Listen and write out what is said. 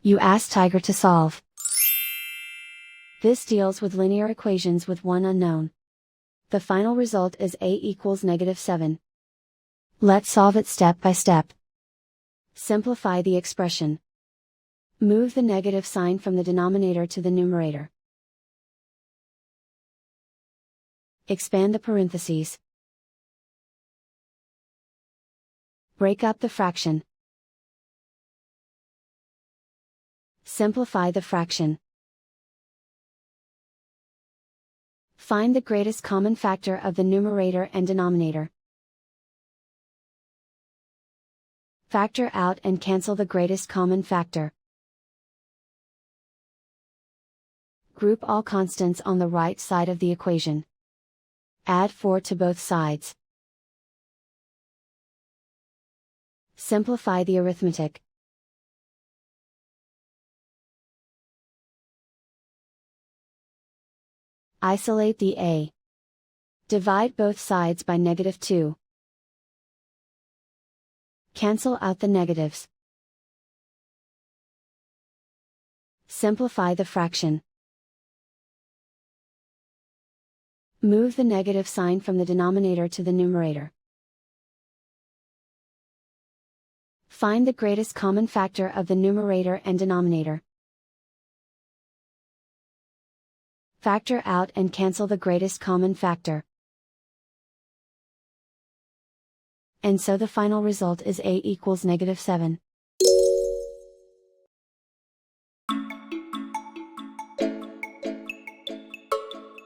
You ask Tiger to solve. This deals with linear equations with one unknown. The final result is a equals -7. Let's solve it step by step. Simplify the expression. Move the negative sign from the denominator to the numerator. Expand the parentheses. Break up the fraction. Simplify the fraction. Find the greatest common factor of the numerator and denominator. Factor out and cancel the greatest common factor. Group all constants on the right side of the equation. Add 4 to both sides. Simplify the arithmetic. Isolate the a. Divide both sides by -2. Cancel out the negatives. Simplify the fraction. Move the negative sign from the denominator to the numerator. Find the greatest common factor of the numerator and denominator. Factor out and cancel the greatest common factor. And so the final result is a equals -7.